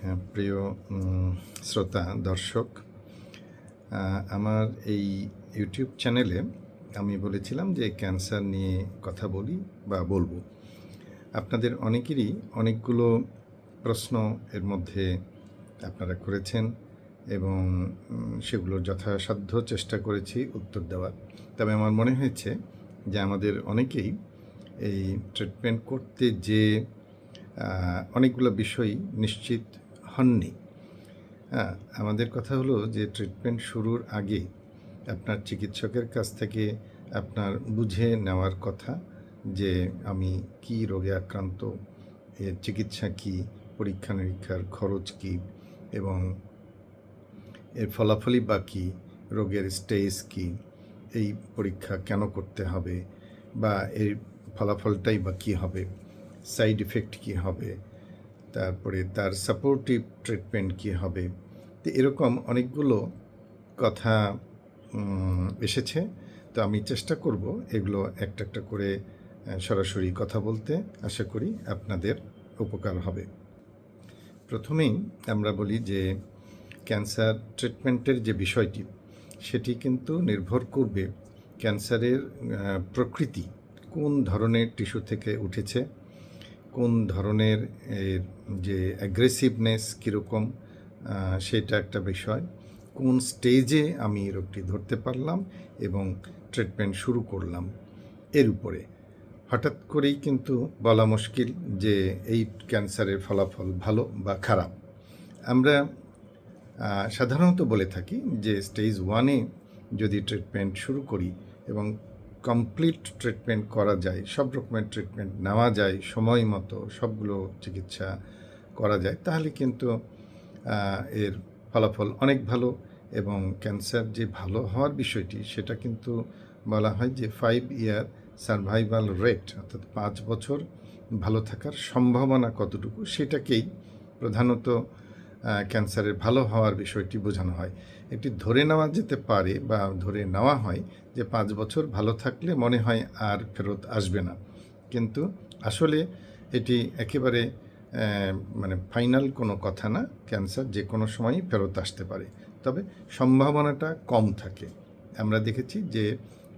হ্যাঁ, প্রিয় শ্রোতা দর্শক, আমার এই ইউটিউব চ্যানেলে আমি বলেছিলাম যে ক্যান্সার নিয়ে কথা বলি বা বলবো। আপনাদের অনেকেরই অনেকগুলো প্রশ্ন এর মধ্যে আপনারা করেছেন এবং সেগুলোর যথাসাধ্য চেষ্টা করেছি উত্তর দেওয়ার। তবে আমার মনে হয়েছে যে আমাদের অনেকেই এই ট্রিটমেন্ট করতে যে অনেকগুলো বিষয় নিশ্চিত হননি। হ্যাঁ, আমাদের কথা হলো যে ট্রিটমেন্ট শুরুর আগে আপনার চিকিৎসকের কাছ থেকে আপনার বুঝে নেওয়ার কথা যে আমি কি রোগে আক্রান্ত, এর চিকিৎসা কী, পরীক্ষা নিরীক্ষার খরচ কী এবং এর ফলাফলই বা কী, রোগের স্টেজ কী, এই পরীক্ষা কেন করতে হবে বা এর ফলাফলটাই বা কী হবে, সাইড ইফেক্ট কী হবে, তারপরে তার সাপোর্টিভ ট্রিটমেন্ট কী হবে। তো এরকম অনেকগুলো কথা এসেছে। তো আমি চেষ্টা করব এগুলো একটা একটা করে সরাসরি কথা বলতে। আশা করি আপনাদের উপকার হবে। প্রথমেই আমরা বলি যে ক্যান্সার ট্রিটমেন্টের যে বিষয়টি, সেটি কিন্তু নির্ভর করবে ক্যান্সারের প্রকৃতি, কোন ধরনের টিস্যু থেকে উঠেছে, কোন ধরনের এর যে অ্যাগ্রেসিভনেস কীরকম, সেটা একটা বিষয়। কোন স্টেজে আমি রোগটি ধরতে পারলাম এবং ট্রিটমেন্ট শুরু করলাম, এর উপরে হঠাৎ করেই কিন্তু বলা মুশকিল যে এই ক্যান্সারের ফলাফল ভালো বা খারাপ। আমরা সাধারণত বলে থাকি যে স্টেজ 1-এ যদি ট্রিটমেন্ট শুরু করি এবং কমপ্লিট ট্রিটমেন্ট করা যায়, সব রকমের ট্রিটমেন্ট নেওয়া যায়, সময় মতো সবগুলো চিকিৎসা করা যায়, তাহলে কিন্তু এর ফলাফল অনেক ভালো এবং ক্যান্সার যে ভালো হওয়ার বিষয়টি, সেটা কিন্তু বলা হয় যে 5 ইয়ার সার্ভাইভাল রেট, অর্থাৎ 5 বছর ভালো থাকার সম্ভাবনা কতটুকু, সেটাকেই প্রধানত ক্যান্সারের ভালো হওয়ার বিষয়টি বোঝানো হয়। এটি ধরে নেওয়া যেতে পারে বা ধরে নেওয়া হয় যে 5 বছর ভালো থাকলে মনে হয় আর ফেরত আসবে না, কিন্তু আসলে এটি একেবারে মানে ফাইনাল কোনো কথা না। ক্যান্সার যে কোনো সময়ই ফেরত আসতে পারে, তবে সম্ভাবনাটা কম থাকে। আমরা দেখেছি যে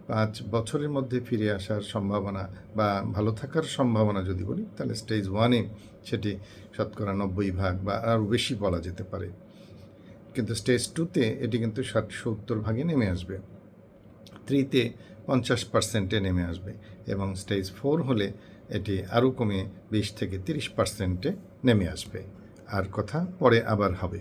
5 বছরের মধ্যে ফিরে আসার সম্ভাবনা বা ভালো থাকার সম্ভাবনা যদি বলি, তাহলে স্টেজ 1-এ সেটি শতকরা 90% বা আরও বেশি বলা যেতে পারে, কিন্তু স্টেজ 2-তে এটি কিন্তু 60-70 ভাগে নেমে আসবে, 3-তে 50%-এ নেমে আসবে এবং স্টেজ 4 হলে এটি আরও কমে 20 থেকে 30%-এ নেমে আসবে। আর কথা পরে আবার হবে।